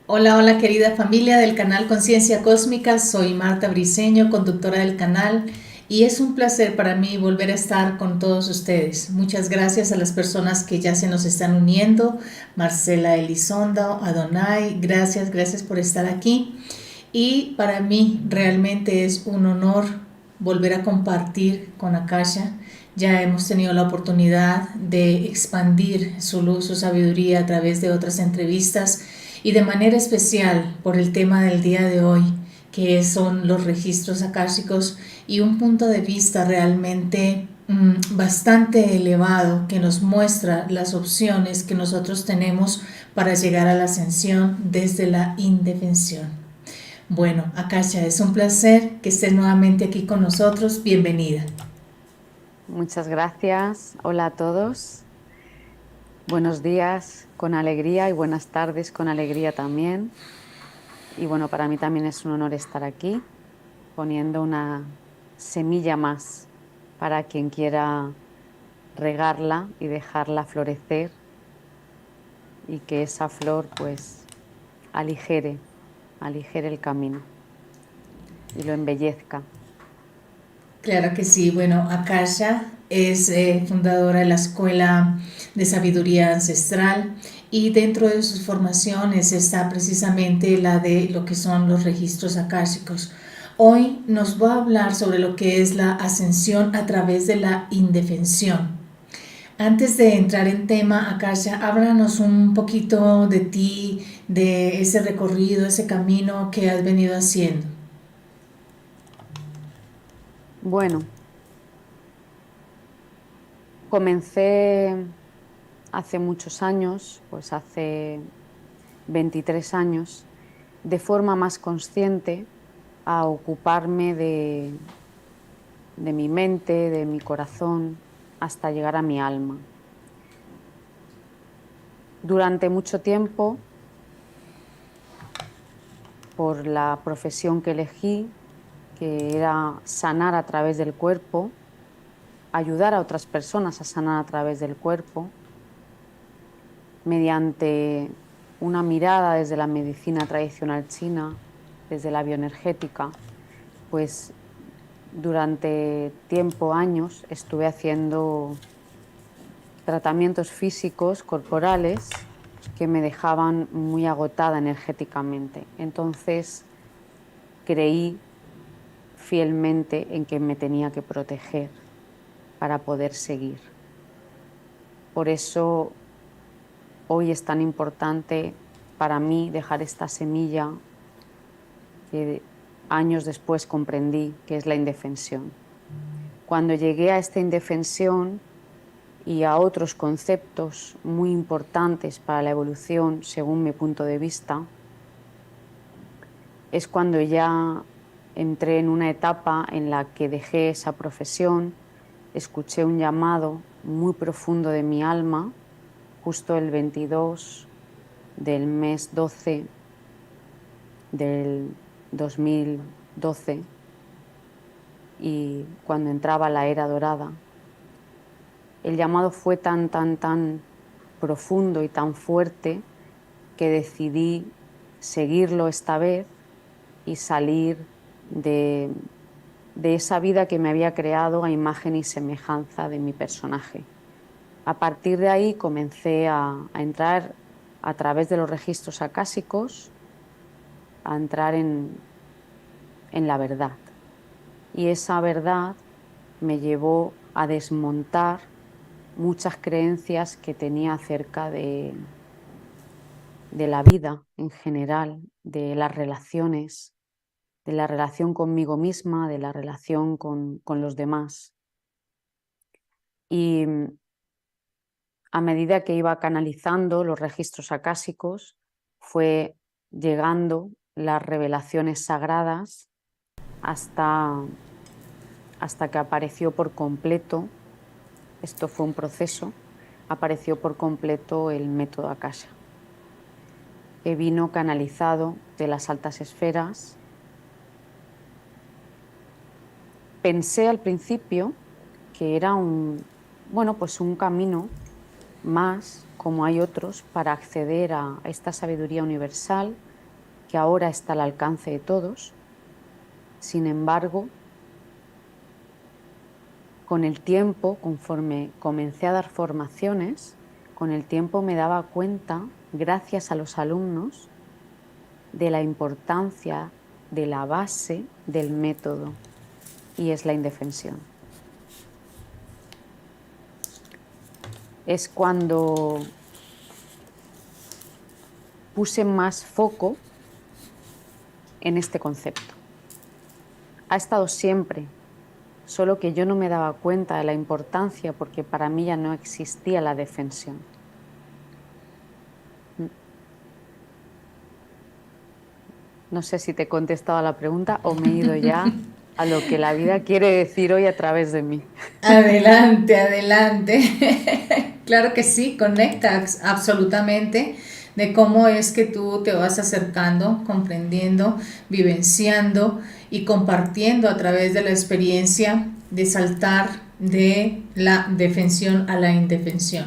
Hola, hola querida familia del canal Conciencia Cósmica, soy Marta Briceño, conductora del canal, y es un placer para mí volver a estar con todos ustedes. Muchas gracias a las personas que ya se nos están uniendo, Marcela Elizondo, Adonai, gracias por estar aquí. Y para mí realmente es un honor volver a compartir con Akasha. Ya hemos tenido la oportunidad de expandir su luz, su sabiduría a través de otras entrevistas y de manera especial por el tema del día de hoy, que son los registros akáshicos y un punto de vista realmente bastante elevado que nos muestra las opciones que nosotros tenemos para llegar a la ascensión desde la indefensión. Bueno, Akasha, es un placer que estés nuevamente aquí con nosotros. Bienvenida. Muchas gracias. Hola a todos. Buenos días con alegría y buenas tardes con alegría también. Y bueno, para mí también es un honor estar aquí poniendo una semilla más para quien quiera regarla y dejarla florecer y que esa flor pues aligere el camino y lo embellezca. Claro que sí. Bueno, Akasha es fundadora de la Escuela de Sabiduría Ancestral y dentro de sus formaciones está precisamente la de lo que son los registros akáshicos. Hoy nos va a hablar sobre lo que es la ascensión a través de la indefensión. Antes de entrar en tema, Akasha, háblanos un poquito de ti, de ese recorrido, ese camino que has venido haciendo. Bueno, comencé hace muchos años, pues hace 23 años, de forma más consciente a ocuparme de mi mente, de mi corazón, hasta llegar a mi alma. Durante mucho tiempo, por la profesión que elegí, que era sanar a través del cuerpo, ayudar a otras personas a sanar a través del cuerpo, mediante una mirada desde la medicina tradicional china, desde la bioenergética, pues durante tiempo, años, estuve haciendo tratamientos físicos, corporales, que me dejaban muy agotada energéticamente. Entonces creí fielmente en que me tenía que proteger para poder seguir. Por eso hoy es tan importante para mí dejar esta semilla que años después comprendí que es la indefensión. Cuando llegué a esta indefensión y a otros conceptos muy importantes para la evolución, según mi punto de vista, es cuando ya entré en una etapa en la que dejé esa profesión, escuché un llamado muy profundo de mi alma, justo el 22 del mes 12 del 2012, y cuando entraba la era dorada. El llamado fue tan profundo y tan fuerte que decidí seguirlo esta vez y salir de esa vida que me había creado a imagen y semejanza de mi personaje. A partir de ahí comencé a entrar a través de los registros acásicos, a entrar en la verdad. Y esa verdad me llevó a desmontar muchas creencias que tenía acerca de la vida en general, de las relaciones, de la relación conmigo misma, de la relación con los demás. Y a medida que iba canalizando los registros acásicos, fue llegando las revelaciones sagradas hasta, hasta que apareció por completo, esto fue un proceso, apareció por completo el método Akasha, que vino canalizado de las altas esferas. Pensé al principio que era bueno, pues un camino más, como hay otros, para acceder a esta sabiduría universal, que ahora está al alcance de todos. Sin embargo, con el tiempo, conforme comencé a dar formaciones, con el tiempo me daba cuenta, gracias a los alumnos, de la importancia de la base del método, y es la indefensión. Es cuando puse más foco en este concepto. Ha estado siempre, solo que yo no me daba cuenta de la importancia porque para mí ya no existía la defensión. No sé si te he contestado a la pregunta o me he ido ya a lo que la vida quiere decir hoy a través de mí. Adelante, adelante. Claro que sí, conectas absolutamente de cómo es que tú te vas acercando, comprendiendo, vivenciando y compartiendo a través de la experiencia de saltar de la defensión a la indefensión.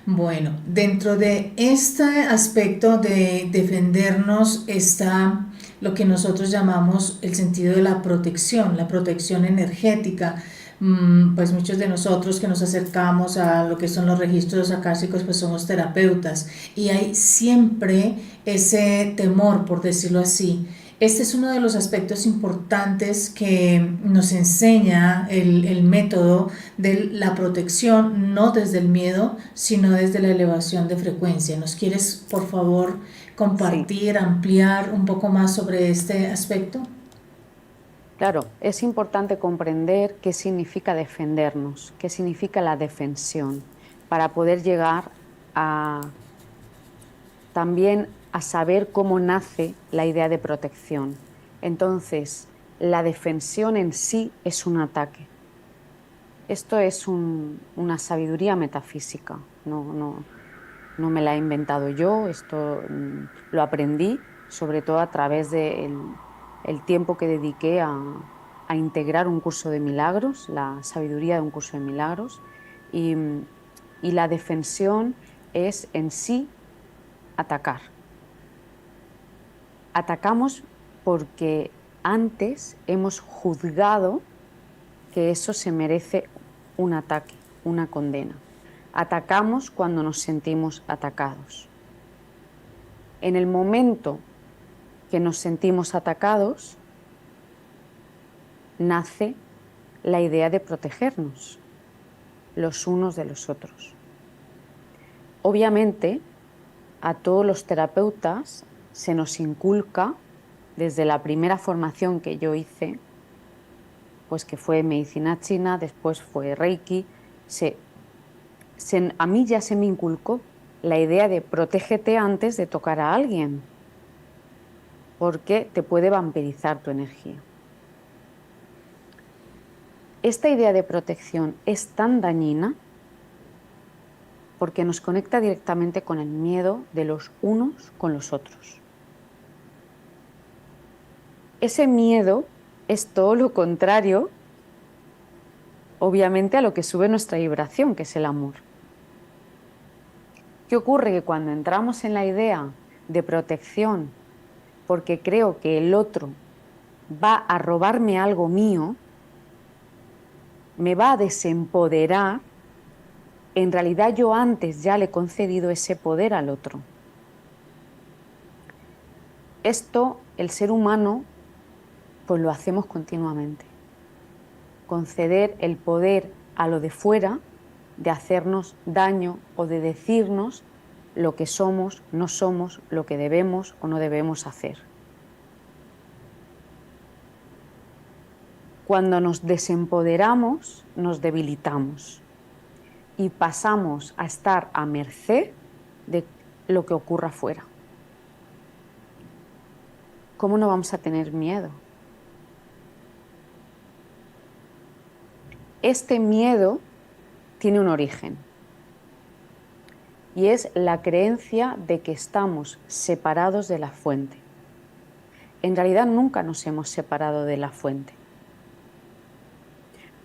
Bueno, dentro de este aspecto de defendernos está lo que nosotros llamamos el sentido de la protección energética. Pues muchos de nosotros que nos acercamos a lo que son los registros akáshicos, pues somos terapeutas y hay siempre ese temor, por decirlo así. Este es uno de los aspectos importantes que nos enseña el método de la protección, no desde el miedo, sino desde la elevación de frecuencia. ¿Nos quieres, por favor, compartir, Sí, ampliar un poco más sobre este aspecto? claro, es importante comprender qué significa defendernos, qué significa la defensión, para poder llegar a también a saber cómo nace la idea de protección. Entonces, la defensión en sí es un ataque. Esto es una sabiduría metafísica, no me la he inventado yo, esto lo aprendí sobre todo a través del el tiempo que dediqué a integrar un curso de milagros, la sabiduría de un curso de milagros, y, y la defensión es en sí atacar. Atacamos porque antes hemos juzgado que eso se merece un ataque, una condena. Atacamos cuando nos sentimos atacados. En el momento que nos sentimos atacados, nace la idea de protegernos los unos de los otros. Obviamente, a todos los terapeutas se nos inculca desde la primera formación que yo hice, pues que fue medicina china, después fue Reiki, a mí ya se me inculcó la idea de protégete antes de tocar a alguien, porque te puede vampirizar tu energía. Esta idea de protección es tan dañina porque nos conecta directamente con el miedo de los unos con los otros. Ese miedo es todo lo contrario, obviamente, a lo que sube nuestra vibración, que es el amor. ¿Qué ocurre? Que cuando entramos en la idea de protección porque creo que el otro va a robarme algo mío, me va a desempoderar, en realidad yo antes ya le he concedido ese poder al otro. Esto, el ser humano, pues lo hacemos continuamente. Conceder el poder a lo de fuera, de hacernos daño o de decirnos lo que somos, no somos, lo que debemos o no debemos hacer. Cuando nos desempoderamos, nos debilitamos y pasamos a estar a merced de lo que ocurra afuera. ¿Cómo no vamos a tener miedo? Este miedo tiene un origen y es la creencia de que estamos separados de la fuente. En realidad nunca nos hemos separado de la fuente.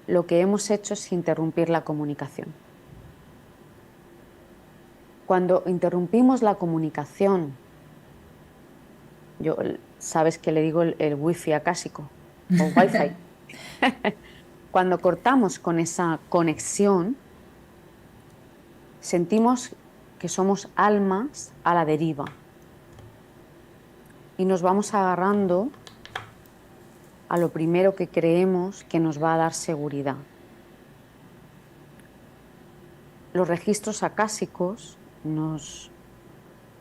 Lo que hemos hecho es interrumpir la comunicación. Cuando interrumpimos la comunicación Sabes que le digo el wifi acásico o wifi. Cuando cortamos con esa conexión, sentimos que somos almas a la deriva y nos vamos agarrando a lo primero que creemos que nos va a dar seguridad. Los registros acásicos nos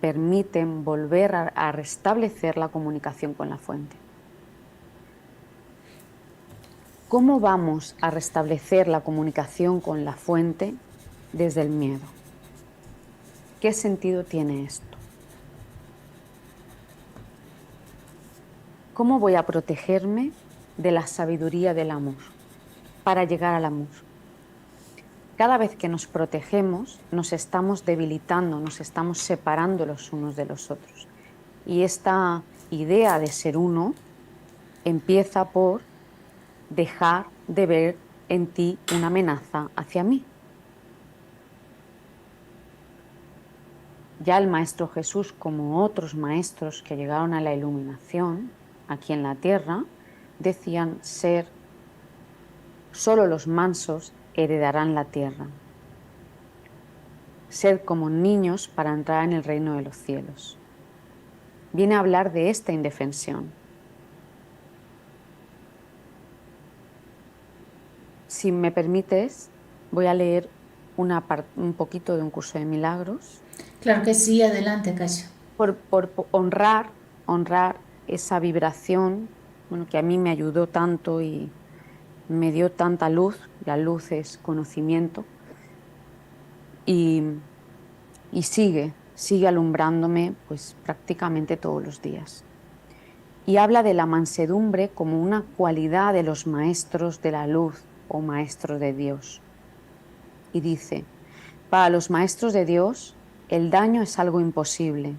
permiten volver a restablecer la comunicación con la fuente. ¿Cómo vamos a restablecer la comunicación con la fuente desde el miedo? ¿Qué sentido tiene esto? ¿Cómo voy a protegerme de la sabiduría del amor para llegar al amor? Cada vez que nos protegemos, nos estamos debilitando, nos estamos separando los unos de los otros. Y esta idea de ser uno empieza por dejar de ver en ti una amenaza hacia mí. Ya el Maestro Jesús, como otros maestros que llegaron a la iluminación aquí en la tierra, decían ser solo los mansos heredarán la tierra. Ser como niños para entrar en el reino de los cielos. Viene a hablar de esta indefensión. Si me permites, voy a leer un poquito de un curso de milagros. Claro que sí, adelante, Kasia. Por honrar esa vibración, bueno, que a mí me ayudó tanto y me dio tanta luz. La luz es conocimiento. Y sigue alumbrándome pues prácticamente todos los días. Y habla de la mansedumbre como una cualidad de los maestros de la luz o maestros de Dios. Y dice, para los maestros de Dios, el daño es algo imposible.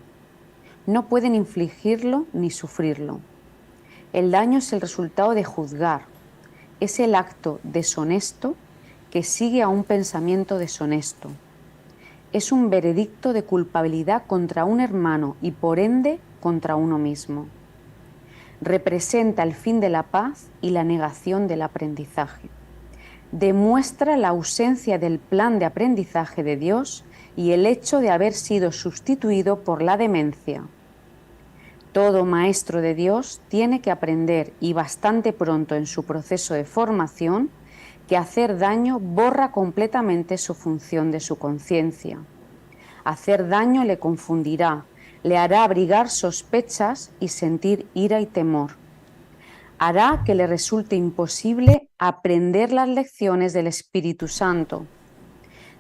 No pueden infligirlo ni sufrirlo. El daño es el resultado de juzgar. Es el acto deshonesto que sigue a un pensamiento deshonesto. Es un veredicto de culpabilidad contra un hermano y por ende contra uno mismo. Representa el fin de la paz y la negación del aprendizaje. Demuestra la ausencia del plan de aprendizaje de Dios y el hecho de haber sido sustituido por la demencia. Todo maestro de Dios tiene que aprender, y bastante pronto en su proceso de formación, que hacer daño borra completamente su función de su conciencia. Hacer daño le confundirá, le hará abrigar sospechas y sentir ira y temor. Hará que le resulte imposible aprender las lecciones del Espíritu Santo.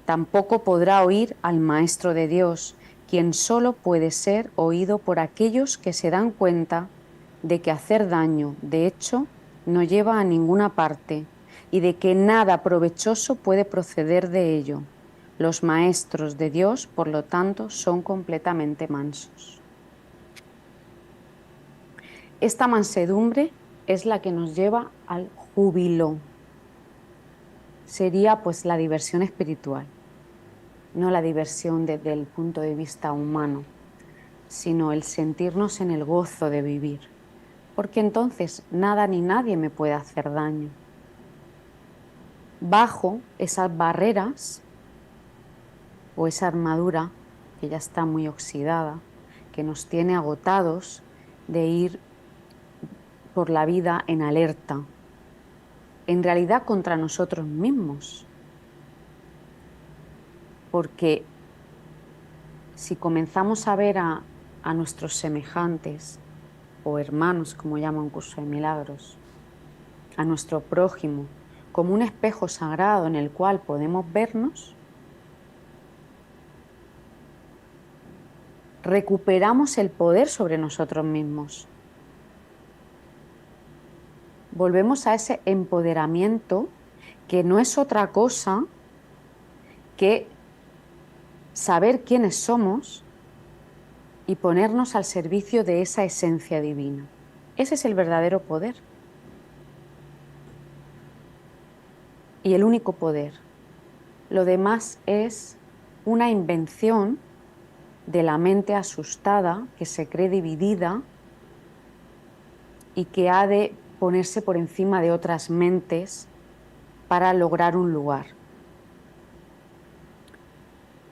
Tampoco podrá oír al Maestro de Dios, quien solo puede ser oído por aquellos que se dan cuenta de que hacer daño, de hecho, no lleva a ninguna parte y de que nada provechoso puede proceder de ello. Los maestros de Dios, por lo tanto, son completamente mansos. Esta mansedumbre es la que nos lleva al júbilo. Sería pues la diversión espiritual, no la diversión desde el punto de vista humano, sino el sentirnos en el gozo de vivir, porque entonces nada ni nadie me puede hacer daño. Bajo esas barreras o esa armadura que ya está muy oxidada, que nos tiene agotados de ir por la vida en alerta, en realidad contra nosotros mismos. Porque si comenzamos a ver a nuestros semejantes o hermanos, como llama un curso de milagros, a nuestro prójimo, como un espejo sagrado en el cual podemos vernos, recuperamos el poder sobre nosotros mismos. Volvemos a ese empoderamiento que no es otra cosa que saber quiénes somos y ponernos al servicio de esa esencia divina. Ese es el verdadero poder. Y el único poder. Lo demás es una invención de la mente asustada que se cree dividida y que ha de ponerse por encima de otras mentes para lograr un lugar.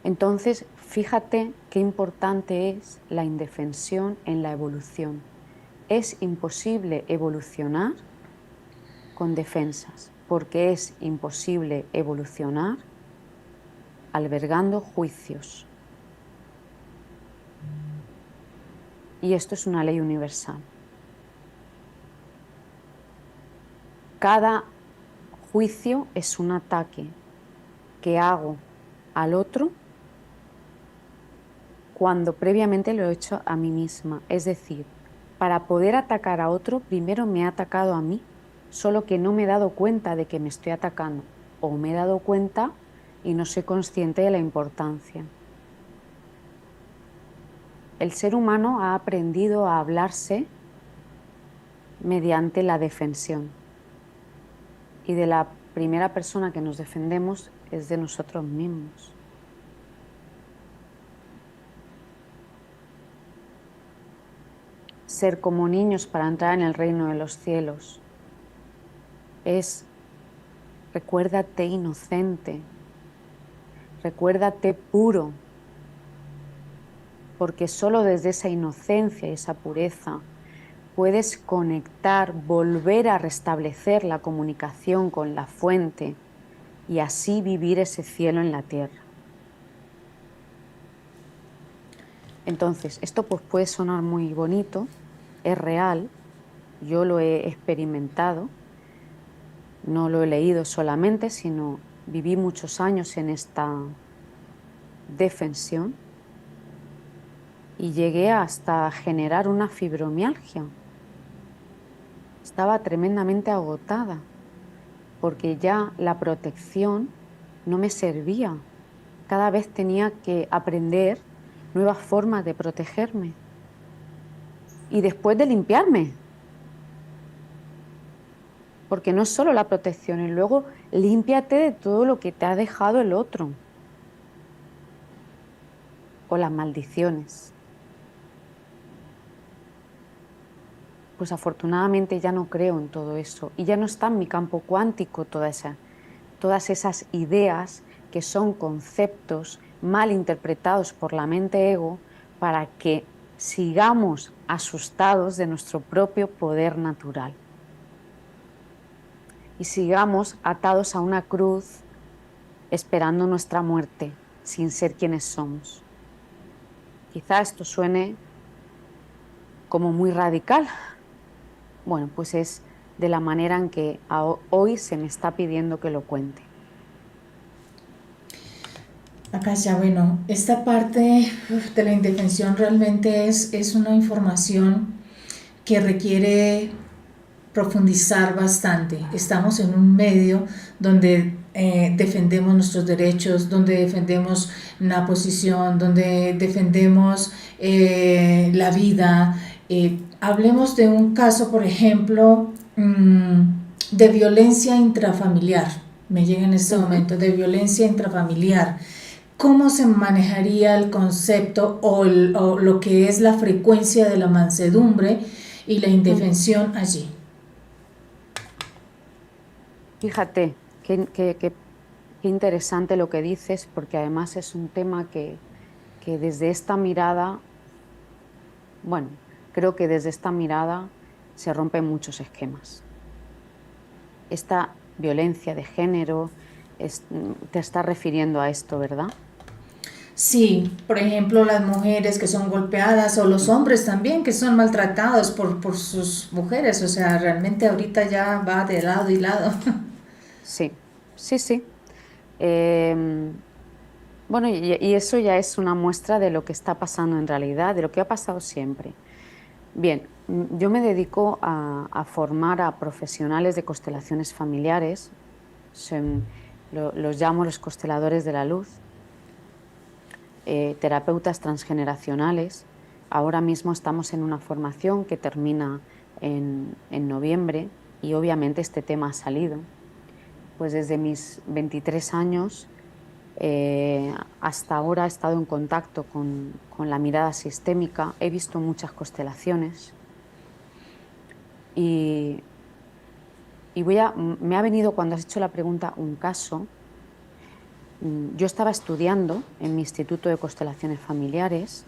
Entonces, fíjate qué importante es la indefensión en la evolución. Es imposible evolucionar con defensas, porque es imposible evolucionar albergando juicios. Y esto es una ley universal. Cada juicio es un ataque que hago al otro cuando previamente lo he hecho a mí misma. Es decir, para poder atacar a otro, primero me he atacado a mí, solo que no me he dado cuenta de que me estoy atacando, o me he dado cuenta y no soy consciente de la importancia. El ser humano ha aprendido a hablarse mediante la defensión. Y de la primera persona que nos defendemos es de nosotros mismos. Ser como niños para entrar en el reino de los cielos es recuérdate inocente, recuérdate puro, porque solo desde esa inocencia y esa pureza puedes conectar, volver a restablecer la comunicación con la fuente y así vivir ese cielo en la tierra. Entonces, esto pues puede sonar muy bonito, es real, yo lo he experimentado, no lo he leído solamente, sino viví muchos años en esta defensión y llegué hasta generar una fibromialgia. Estaba tremendamente agotada porque ya la protección no me servía. Cada vez tenía que aprender nuevas formas de protegerme y después de limpiarme. Porque no es solo la protección, y luego límpiate de todo lo que te ha dejado el otro. O las maldiciones. Pues afortunadamente ya no creo en todo eso y ya no está en mi campo cuántico todas esas ideas que son conceptos mal interpretados por la mente ego para que sigamos asustados de nuestro propio poder natural y sigamos atados a una cruz esperando nuestra muerte sin ser quienes somos. Quizá esto suene como muy radical. Bueno, pues es de la manera en que hoy se me está pidiendo que lo cuente. Akasha, bueno, esta parte de la indefensión realmente es una información que requiere profundizar bastante. Estamos en un medio donde defendemos nuestros derechos, donde defendemos una posición, donde defendemos la vida. Hablemos de un caso, por ejemplo, de violencia intrafamiliar. Me llega en este momento, de violencia intrafamiliar. ¿Cómo se manejaría el concepto o lo que es la frecuencia de la mansedumbre y la indefensión allí? Fíjate, qué interesante lo que dices, porque además es un tema que desde esta mirada, bueno, creo que desde esta mirada se rompen muchos esquemas. Esta violencia de género, te estás refiriendo a esto, ¿verdad? Sí, por ejemplo, las mujeres que son golpeadas o los hombres también que son maltratados por sus mujeres, o sea, realmente ahorita ya va de lado y lado. Sí, sí, sí. Bueno, y eso ya es una muestra de lo que está pasando en realidad, de lo que ha pasado siempre. Bien, yo me dedico a formar a profesionales de constelaciones familiares, los llamo los consteladores de la luz, terapeutas transgeneracionales. Ahora mismo estamos en una formación que termina en noviembre y obviamente este tema ha salido. Pues desde mis 23 años hasta ahora he estado en contacto con la mirada sistémica, he visto muchas constelaciones Y, me ha venido, cuando has hecho la pregunta, un caso. Yo estaba estudiando en mi Instituto de Constelaciones Familiares,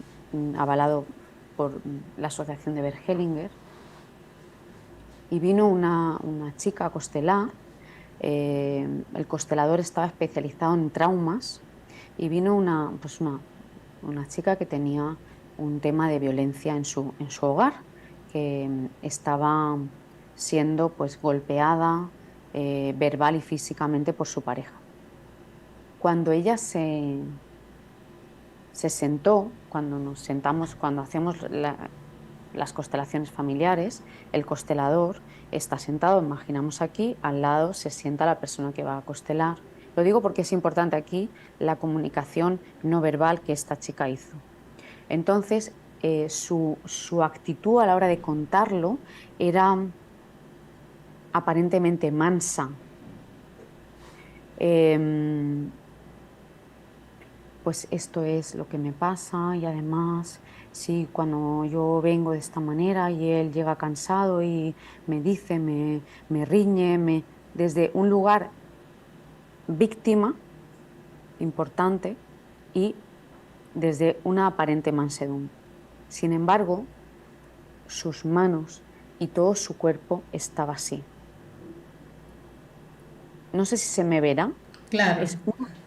avalado por la Asociación de Bert Hellinger, y vino una chica a constelar. El constelador estaba especializado en traumas y vino una chica que tenía un tema de violencia en su hogar, que estaba siendo pues golpeada verbal y físicamente por su pareja. Cuando ella se sentó, cuando nos sentamos, cuando hacemos las constelaciones familiares, el constelador está sentado, imaginamos aquí, al lado se sienta la persona que va a constelar. Lo digo porque es importante aquí la comunicación no verbal que esta chica hizo. Entonces, su actitud a la hora de contarlo era aparentemente mansa. Pues esto es lo que me pasa y además, sí, cuando yo vengo de esta manera y él llega cansado y me dice, me riñe, desde un lugar víctima importante y desde una aparente mansedumbre. Sin embargo, sus manos y todo su cuerpo estaba así. No sé si se me verá, Claro, es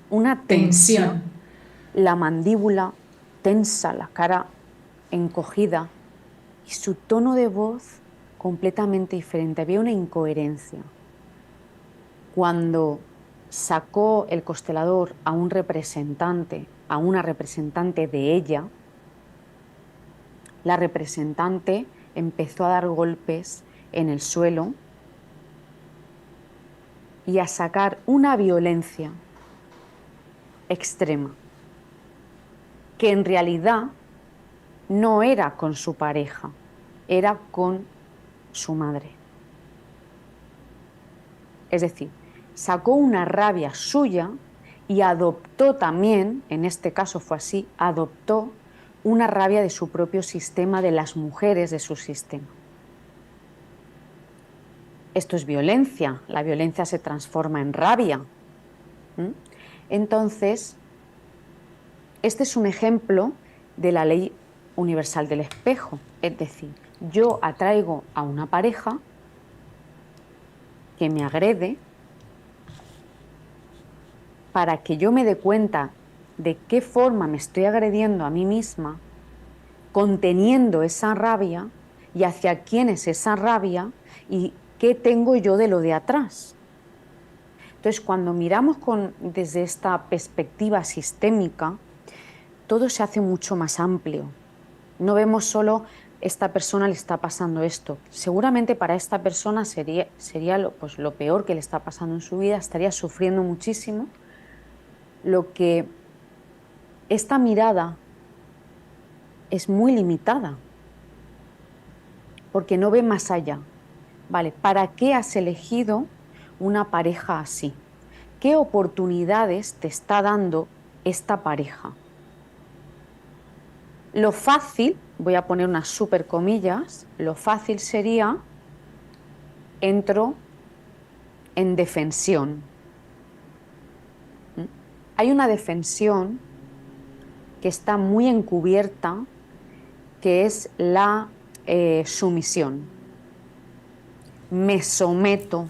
una tensión. tensión, la mandíbula tensa, la cara encogida y su tono de voz completamente diferente. Había una incoherencia. Cuando sacó el constelador a un representante, a una representante de ella, la representante empezó a dar golpes en el suelo y a sacar una violencia extrema, que en realidad no era con su pareja, era con su madre. Es decir, sacó una rabia suya y adoptó también, en este caso fue así, adoptó una rabia de su propio sistema, de las mujeres de su sistema. Esto es violencia, la violencia se transforma en rabia. Entonces, este es un ejemplo de la ley universal del espejo, es decir, yo atraigo a una pareja que me agrede para que yo me dé cuenta de qué forma me estoy agrediendo a mí misma, conteniendo esa rabia y hacia quién es esa rabia y qué tengo yo de lo de atrás. Entonces, cuando miramos desde esta perspectiva sistémica, todo se hace mucho más amplio. No vemos solo esta persona le está pasando esto. Seguramente para esta persona sería lo peor que le está pasando en su vida, estaría sufriendo muchísimo. Lo que esta mirada es muy limitada, porque no ve más allá. Vale, ¿para qué has elegido una pareja así? ¿Qué oportunidades te está dando esta pareja? Lo fácil, voy a poner unas super comillas, lo fácil sería, entro en defensión. Hay una defensión que está muy encubierta, que es la sumisión. Me someto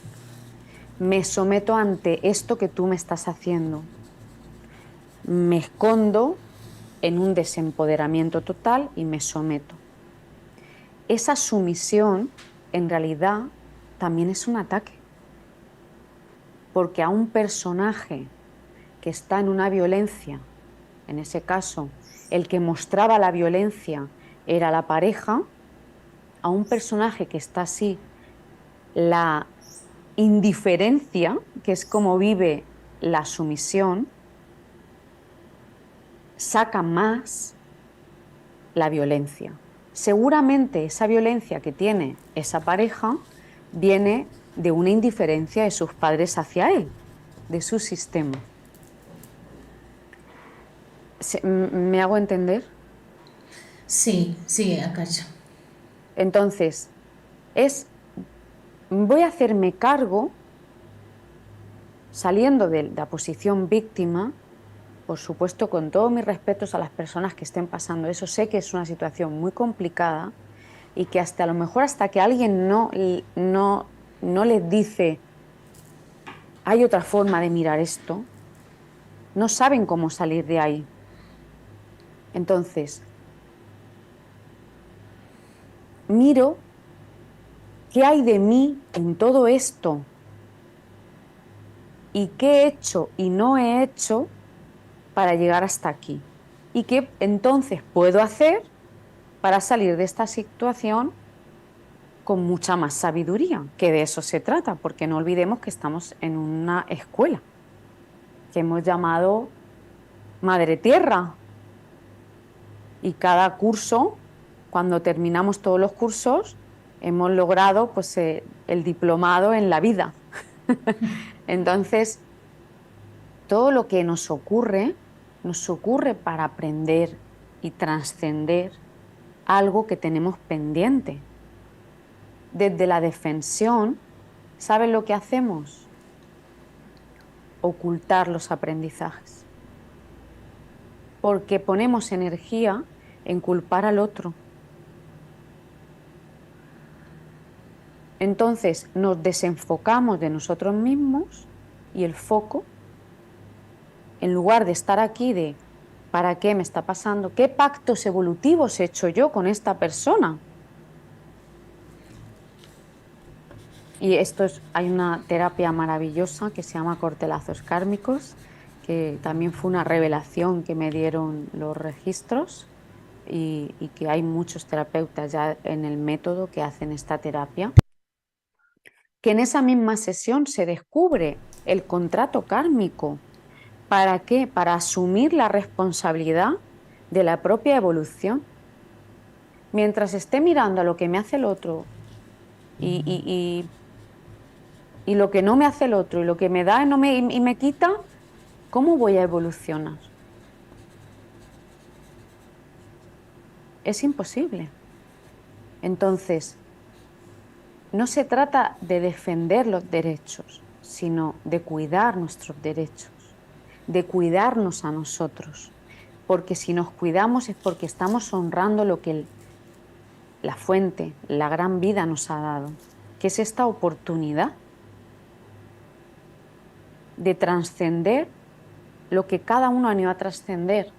ante esto que tú me estás haciendo. Me escondo en un desempoderamiento total y me someto. Esa sumisión, en realidad, también es un ataque. Porque a un personaje que está en una violencia, en ese caso, el que mostraba la violencia era la pareja, a un personaje que está así, la indiferencia, que es como vive la sumisión, saca más la violencia. Seguramente esa violencia que tiene esa pareja viene de una indiferencia de sus padres hacia él, de su sistema. ¿Me hago entender? Sí, sí, Akasha. Entonces, es voy a hacerme cargo, saliendo de la posición víctima, por supuesto, con todos mis respetos a las personas que estén pasando eso. Sé que es una situación muy complicada y que hasta a lo mejor hasta que alguien no les dice hay otra forma de mirar esto, no saben cómo salir de ahí. Entonces, miro qué hay de mí en todo esto y qué he hecho y no he hecho para llegar hasta aquí. Y qué entonces puedo hacer para salir de esta situación con mucha más sabiduría, que de eso se trata, porque no olvidemos que estamos en una escuela que hemos llamado Madre Tierra, y cada curso, cuando terminamos todos los cursos, hemos logrado pues, el diplomado en la vida. Entonces, todo lo que nos ocurre para aprender y trascender algo que tenemos pendiente. Desde la defensión, ¿saben lo que hacemos? Ocultar los aprendizajes. Porque ponemos energía en culpar al otro. Entonces nos desenfocamos de nosotros mismos y el foco, en lugar de estar aquí de ¿para qué me está pasando? ¿Qué pactos evolutivos he hecho yo con esta persona? Y hay una terapia maravillosa que se llama cortelazos kármicos, que también fue una revelación que me dieron los registros y que hay muchos terapeutas ya en el método que hacen esta terapia. Que en esa misma sesión se descubre el contrato kármico. ¿Para qué? Para asumir la responsabilidad de la propia evolución. Mientras esté mirando a lo que me hace el otro y lo que no me hace el otro y lo que me da y me quita, ¿cómo voy a evolucionar? Es imposible. Entonces, no se trata de defender los derechos, sino de cuidar nuestros derechos, de cuidarnos a nosotros. Porque si nos cuidamos es porque estamos honrando lo que la fuente, la gran vida nos ha dado, que es esta oportunidad de trascender lo que cada uno ha ido a trascender,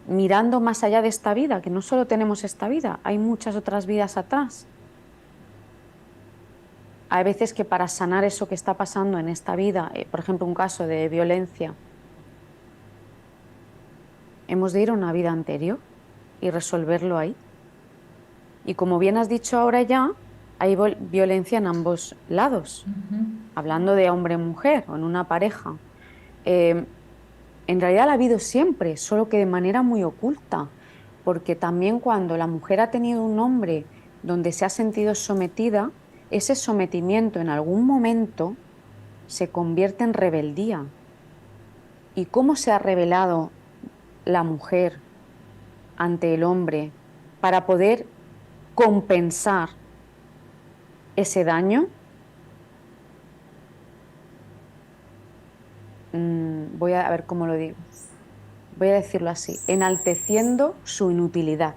mirando más allá de esta vida, que no solo tenemos esta vida, hay muchas otras vidas atrás. Hay veces que para sanar eso que está pasando en esta vida, por ejemplo, un caso de violencia, hemos de ir a una vida anterior y resolverlo ahí. Y como bien has dicho ahora ya, hay violencia en ambos lados, hablando de hombre-mujer o en una pareja. En realidad la ha habido siempre, solo que de manera muy oculta, porque también cuando la mujer ha tenido un hombre donde se ha sentido sometida, ese sometimiento en algún momento se convierte en rebeldía. ¿Y cómo se ha rebelado la mujer ante el hombre para poder compensar ese daño? Voy a ver cómo lo digo. Voy a decirlo así, enalteciendo su inutilidad.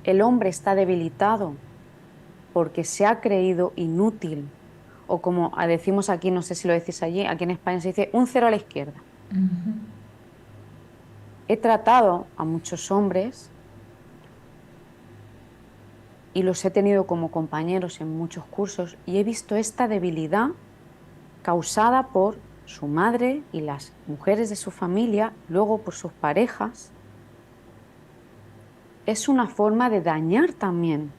El hombre está debilitado porque se ha creído inútil, o como decimos aquí, no sé si lo decís allí, aquí en España se dice un cero a la izquierda. He tratado a muchos hombres y los he tenido como compañeros en muchos cursos y he visto esta debilidad causada por su madre y las mujeres de su familia, luego por sus parejas. Es una forma de dañar también.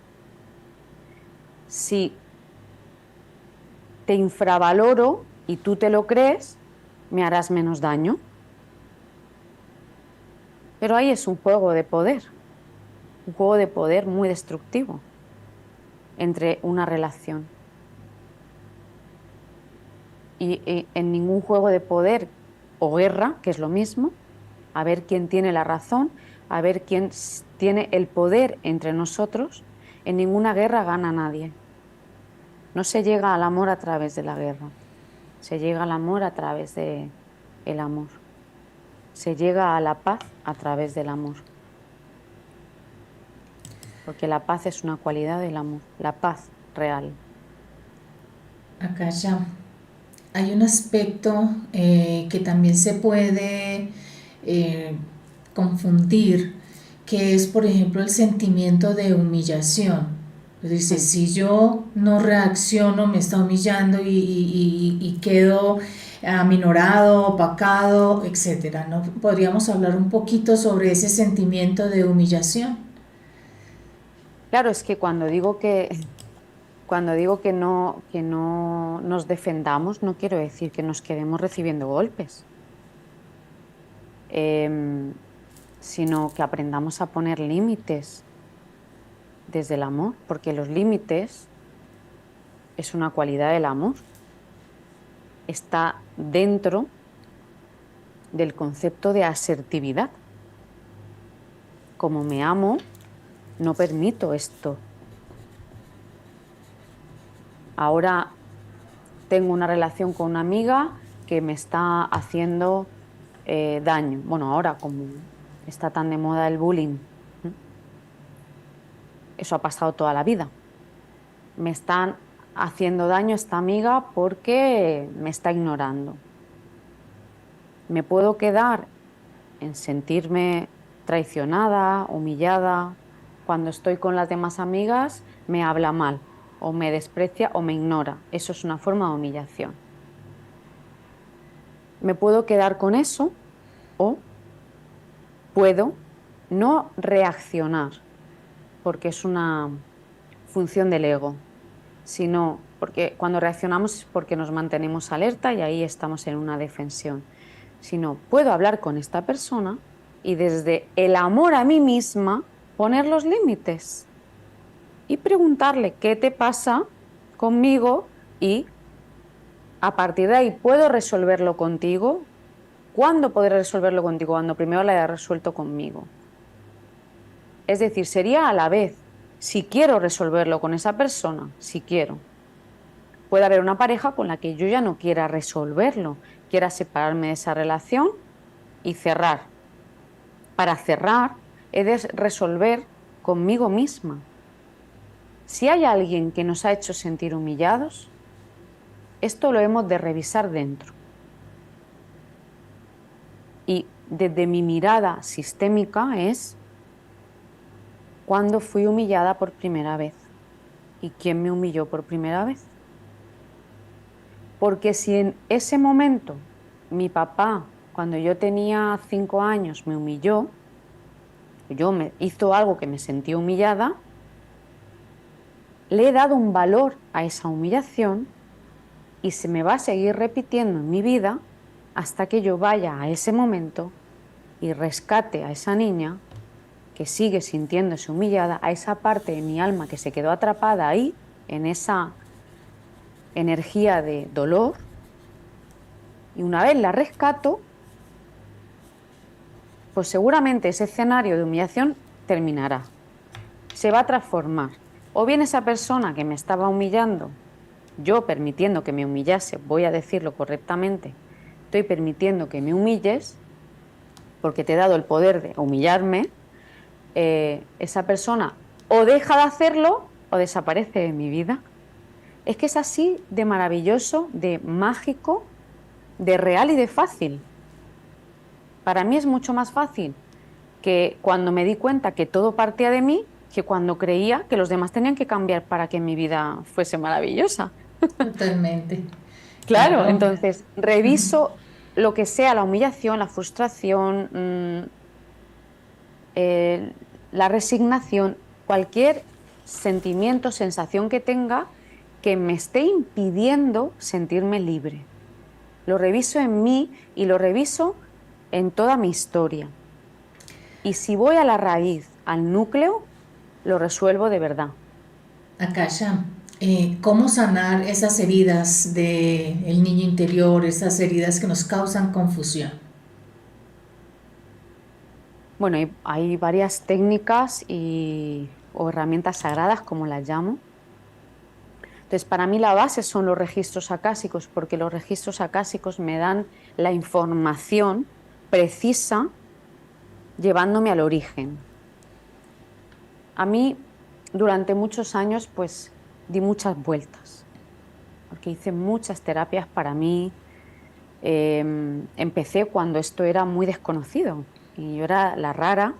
Si te infravaloro y tú te lo crees, me harás menos daño. Pero ahí es un juego de poder muy destructivo entre una relación. Y en ningún juego de poder o guerra, que es lo mismo, a ver quién tiene la razón, a ver quién tiene el poder entre nosotros, En ninguna guerra gana nadie. No se llega al amor a través de la guerra. Se llega al amor a través de el amor. Se llega a la paz a través del amor. Porque la paz es una cualidad del amor, la paz real. Akasha, hay un aspecto que también se puede eh, confundir, que es, por ejemplo, el sentimiento de humillación. Dice, si yo no reacciono, me está humillando y quedo aminorado, opacado, etcétera, ¿no? ¿Podríamos hablar un poquito sobre ese sentimiento de humillación? Claro, es que cuando digo que no nos defendamos, no quiero decir que nos quedemos recibiendo golpes, Em, sino que aprendamos a poner límites desde el amor, porque los límites es una cualidad del amor. Está dentro del concepto de asertividad. Como me amo, no permito esto. Ahora tengo una relación con una amiga que me está haciendo daño. Bueno, ahora como está tan de moda el bullying, ¿eh? Eso ha pasado toda la vida. Me están haciendo daño esta amiga porque me está ignorando. Me puedo quedar en sentirme traicionada, humillada. Cuando estoy con las demás amigas, me habla mal, o me desprecia o me ignora. Eso es una forma de humillación. Me puedo quedar con eso o puedo no reaccionar, porque es una función del ego, sino porque cuando reaccionamos es porque nos mantenemos alerta y ahí estamos en una defensión. Sino puedo hablar con esta persona y desde el amor a mí misma poner los límites y preguntarle qué te pasa conmigo y a partir de ahí puedo resolverlo contigo. ¿Cuándo podré resolverlo contigo? Cuando primero lo haya resuelto conmigo. Es decir, sería a la vez, si quiero resolverlo con esa persona, si quiero. Puede haber una pareja con la que yo ya no quiera resolverlo, quiera separarme de esa relación y cerrar. Para cerrar, he de resolver conmigo misma. Si hay alguien que nos ha hecho sentir humillados, esto lo hemos de revisar dentro. Y desde mi mirada sistémica es cuándo fui humillada por primera vez y quién me humilló por primera vez. Porque si en ese momento mi papá, cuando yo tenía 5 años, me humilló, me hizo algo que me sentí humillada, le he dado un valor a esa humillación y se me va a seguir repitiendo en mi vida hasta que yo vaya a ese momento y rescate a esa niña que sigue sintiéndose humillada, a esa parte de mi alma que se quedó atrapada ahí, en esa energía de dolor, y una vez la rescato, pues seguramente ese escenario de humillación terminará, se va a transformar. O bien esa persona que me estaba humillando, yo permitiendo que me humillase, voy a decirlo correctamente, estoy permitiendo que me humilles, porque te he dado el poder de humillarme, esa persona o deja de hacerlo o desaparece de mi vida. Es que es así de maravilloso, de mágico, de real y de fácil. Para mí es mucho más fácil que cuando me di cuenta que todo partía de mí, que cuando creía que los demás tenían que cambiar para que mi vida fuese maravillosa. Totalmente. Claro, Claro. entonces reviso lo que sea la humillación, la frustración, la resignación, cualquier sentimiento, sensación que tenga que me esté impidiendo sentirme libre. Lo reviso en mí y lo reviso en toda mi historia. Y si voy a la raíz, al núcleo, lo resuelvo de verdad. Akasha, ¿cómo sanar esas heridas del niño interior, esas heridas que nos causan confusión? Bueno, hay varias técnicas y o herramientas sagradas, como las llamo. Entonces, para mí la base son los registros acásicos, porque los registros acásicos me dan la información precisa llevándome al origen. A mí, durante muchos años, pues di muchas vueltas, porque hice muchas terapias para mí. Empecé cuando esto era muy desconocido y yo era la rara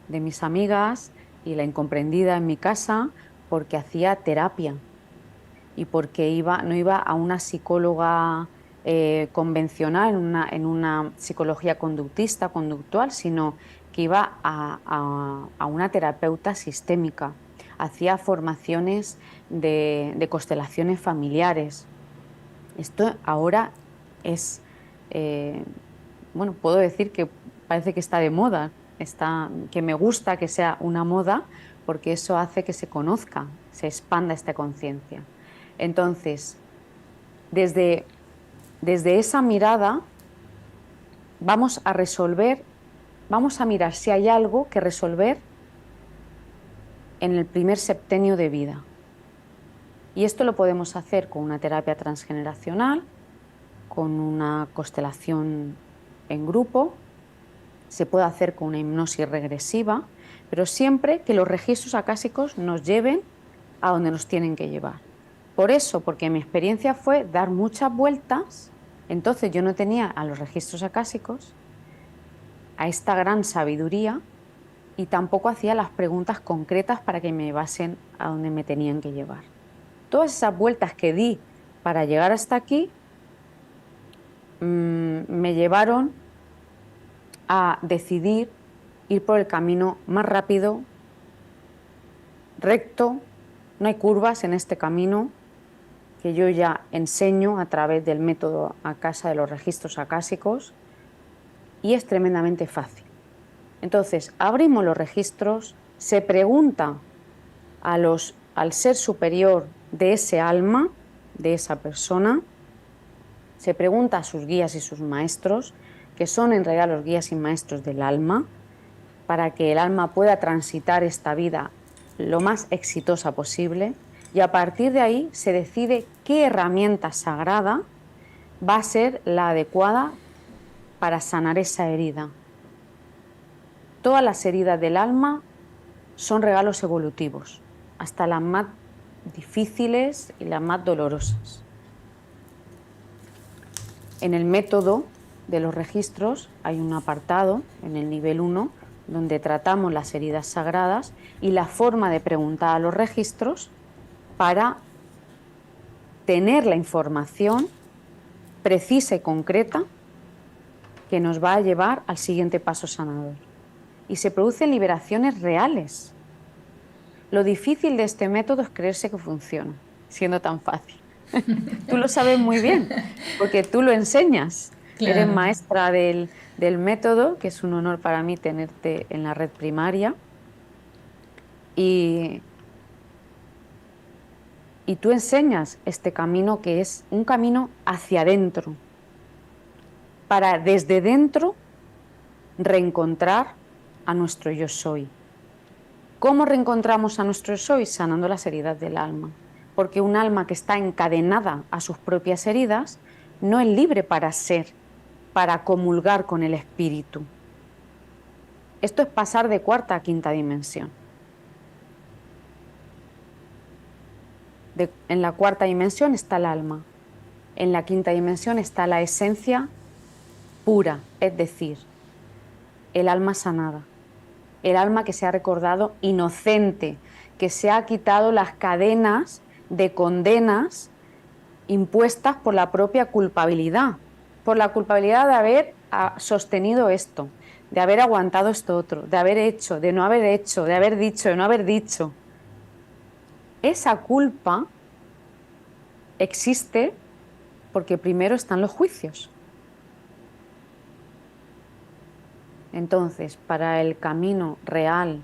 de mis amigas y la incomprendida en mi casa porque hacía terapia y porque no iba a una psicóloga convencional, en una psicología conductista, conductual, sino que iba a una terapeuta sistémica. Hacía formaciones de constelaciones familiares. Esto ahora es, bueno, puedo decir que parece que está de moda, que me gusta que sea una moda, porque eso hace que se conozca, se expanda esta conciencia. Entonces, desde esa mirada vamos a resolver, vamos a mirar si hay algo que resolver en el primer septenio de vida. Y esto lo podemos hacer con una terapia transgeneracional, con una constelación en grupo, se puede hacer con una hipnosis regresiva, pero siempre que los registros acásicos nos lleven a donde nos tienen que llevar. Por eso, porque mi experiencia fue dar muchas vueltas, entonces yo no tenía a los registros acásicos, a esta gran sabiduría, y tampoco hacía las preguntas concretas para que me llevasen a donde me tenían que llevar. Todas esas vueltas que di para llegar hasta aquí me llevaron a decidir ir por el camino más rápido, recto, no hay curvas en este camino, que yo ya enseño a través del método Acasa de los registros acásicos, y es tremendamente fácil. Entonces, abrimos los registros, se pregunta al ser superior de ese alma, de esa persona, se pregunta a sus guías y sus maestros, que son en realidad los guías y maestros del alma, para que el alma pueda transitar esta vida lo más exitosa posible, y a partir de ahí se decide qué herramienta sagrada va a ser la adecuada para sanar esa herida. Todas las heridas del alma son regalos evolutivos, hasta las más difíciles y las más dolorosas. En el método de los registros hay un apartado, en el nivel 1, donde tratamos las heridas sagradas y la forma de preguntar a los registros para tener la información precisa y concreta que nos va a llevar al siguiente paso sanador. Y se producen liberaciones reales. Lo difícil de este método es creerse que funciona, siendo tan fácil. Tú lo sabes muy bien, porque tú lo enseñas. Claro. Eres maestra del método, que es un honor para mí tenerte en la red primaria. Y tú enseñas este camino, que es un camino hacia adentro, para desde dentro reencontrar a nuestro yo soy. ¿Cómo reencontramos a nuestro yo soy? Sanando las heridas del alma. Porque un alma que está encadenada a sus propias heridas no es libre para ser, para comulgar con el espíritu. Esto es pasar de cuarta a quinta dimensión. En la cuarta dimensión está el alma. En la quinta dimensión está la esencia pura, es decir, el alma sanada. El alma que se ha recordado inocente, que se ha quitado las cadenas de condenas impuestas por la propia culpabilidad, por la culpabilidad de haber sostenido esto, de haber aguantado esto otro, de haber hecho, de no haber hecho, de haber dicho, de no haber dicho. Esa culpa existe porque primero están los juicios. Entonces, para el camino real,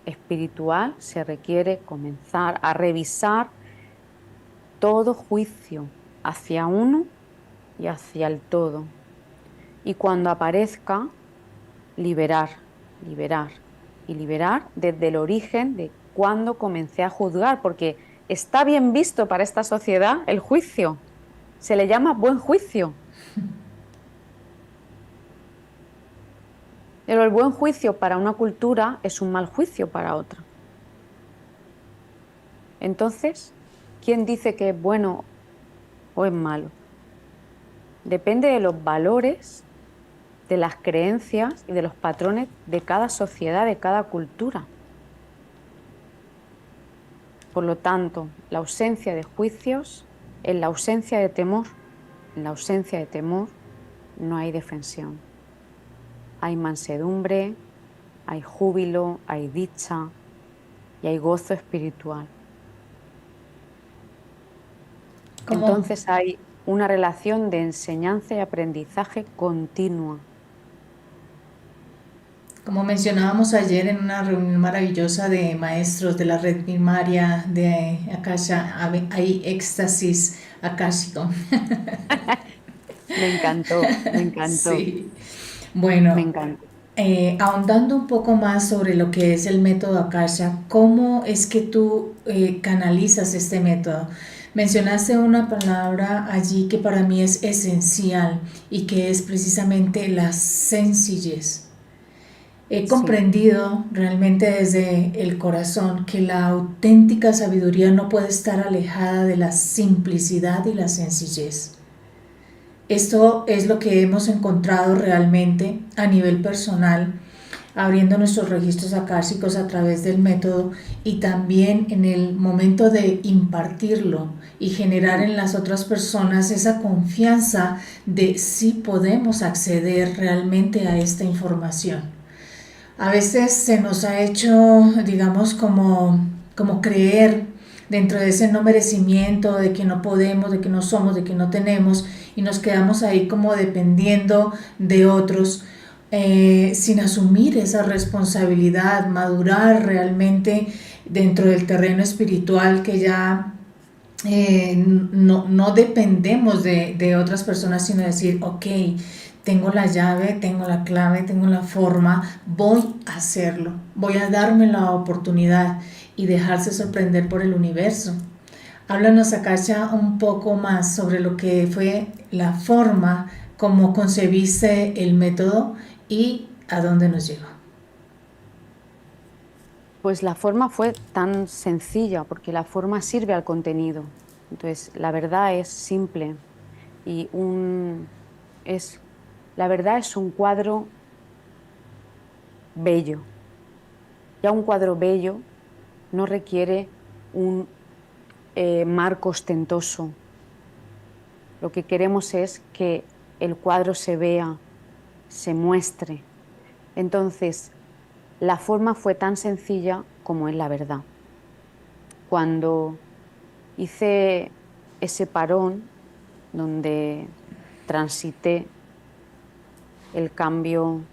espiritual, se requiere comenzar a revisar todo juicio hacia uno y hacia el todo. Y cuando aparezca, liberar, liberar y liberar desde el origen de cuando comencé a juzgar, porque está bien visto para esta sociedad el juicio. Se le llama buen juicio. Pero el buen juicio para una cultura es un mal juicio para otra. Entonces, ¿quién dice que es bueno o es malo? Depende de los valores, de las creencias y de los patrones de cada sociedad, de cada cultura. Por lo tanto, la ausencia de juicios es la ausencia de temor. En la ausencia de temor no hay defensión. Hay mansedumbre, hay júbilo, hay dicha y hay gozo espiritual. ¿Cómo? Entonces hay una relación de enseñanza y aprendizaje continua. Como mencionábamos ayer en una reunión maravillosa de maestros de la red primaria de Akasha, hay éxtasis akáshico. Me encantó, me encantó, Sí. me Bueno, encantó. ahondando un poco más sobre lo que es el método Akasha, ¿cómo es que tú canalizas este método? Mencionaste una palabra allí que para mí es esencial y que es precisamente la sencillez. He Sí, comprendido realmente desde el corazón que la auténtica sabiduría no puede estar alejada de la simplicidad y la sencillez. Esto es lo que hemos encontrado realmente a nivel personal, abriendo nuestros registros akáshicos a través del método y también en el momento de impartirlo y generar en las otras personas esa confianza de si podemos acceder realmente a esta información. A veces se nos ha hecho, digamos, como creer dentro de ese no merecimiento, de que no podemos, de que no somos, de que no tenemos, y nos quedamos ahí como dependiendo de otros, sin asumir esa responsabilidad, madurar realmente dentro del terreno espiritual que ya no dependemos de otras personas, sino decir, ok, tengo la llave, tengo la clave, tengo la forma, voy a hacerlo, voy a darme la oportunidad y dejarse sorprender por el universo. Háblanos, Akasha, un poco más sobre lo que fue la forma, cómo concebiste el método y a dónde nos lleva. pues la forma fue tan sencilla porque la forma sirve al contenido. Entonces, la verdad es simple y es, la verdad es un cuadro bello. Ya un cuadro bello no requiere un marco ostentoso. Lo que queremos es que el cuadro se vea, se muestre. Entonces, la forma fue tan sencilla como es la verdad. Cuando hice ese parón donde transité el cambio,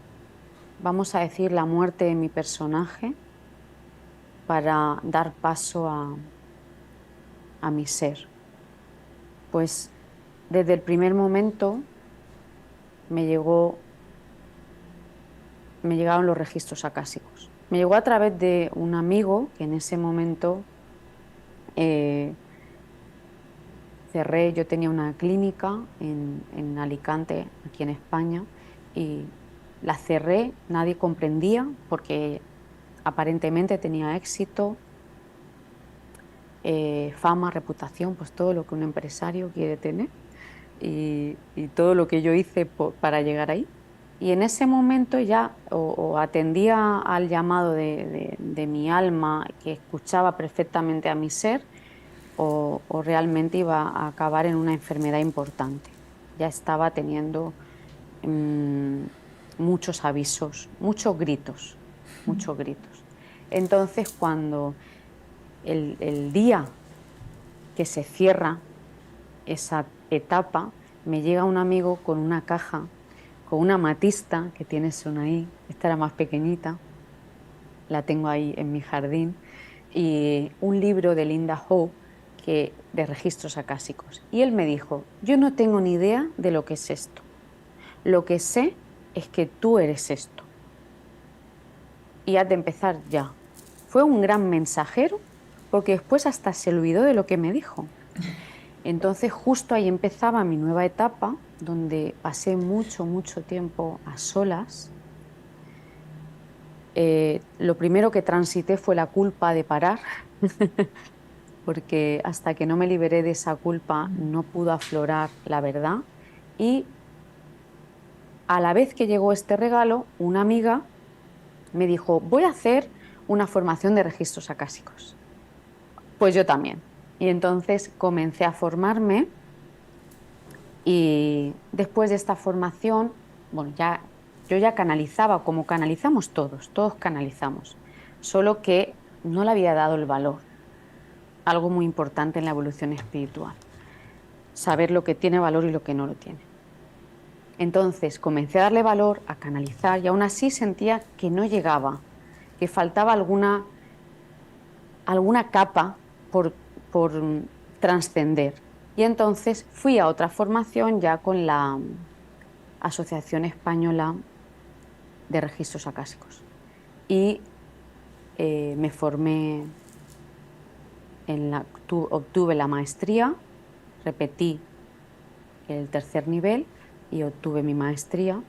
vamos a decir, la muerte de mi personaje para dar paso a mi ser. Pues desde el primer momento me llegaron los registros acásicos. Me llegó a través de un amigo que en ese momento eh, cerré. Yo tenía una clínica en Alicante, aquí en España, y la cerré. Nadie comprendía porque aparentemente tenía éxito, fama, reputación, pues todo lo que un empresario quiere tener y todo lo que yo hice para llegar ahí. Y en ese momento ya o atendía al llamado de mi alma, que escuchaba perfectamente a mi ser, o realmente iba a acabar en una enfermedad importante. Ya estaba teniendo mm, muchos avisos, muchos gritos, muchos gritos. Entonces, cuando el día que se cierra esa etapa, me llega un amigo con una caja, con una amatista que tienes una ahí, esta era más pequeñita, la tengo ahí en mi jardín, y un libro de Linda Howe de registros acásicos. Y él me dijo, yo no tengo ni idea de lo que es esto. Lo que sé es que tú eres esto. Y has de empezar ya. fue un gran mensajero, porque después hasta se olvidó de lo que me dijo. Entonces justo ahí empezaba mi nueva etapa, donde pasé mucho, mucho tiempo a solas. Lo primero que transité fue la culpa de parar, porque hasta que no me liberé de esa culpa no pudo aflorar la verdad. Y a la vez que llegó este regalo, una amiga me dijo, voy a hacer una formación de registros acásicos. Pues yo también. Y entonces comencé a formarme y después de esta formación, bueno, yo ya canalizaba como canalizamos todos canalizamos, solo que no le había dado el valor, algo muy importante en la evolución espiritual, saber lo que tiene valor y lo que no lo tiene. Entonces comencé a darle valor, a canalizar y aún así sentía que no llegaba, que faltaba alguna capa por trascender. Y entonces fui a otra formación ya con la Asociación Española de Registros Acásicos. Y me formé, obtuve la maestría, repetí el tercer nivel y obtuve mi maestría.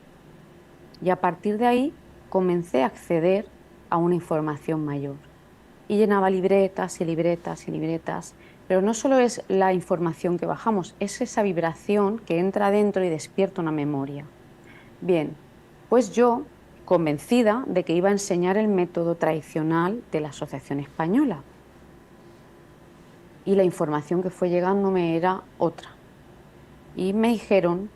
Y a partir de ahí comencé a acceder a una información mayor. Y llenaba libretas y libretas y libretas. Pero no solo es la información que bajamos, es esa vibración que entra dentro y despierta una memoria. Bien, pues yo, convencida de que iba a enseñar el método tradicional de la Asociación Española. Y la información que fue llegándome era otra. Y me dijeron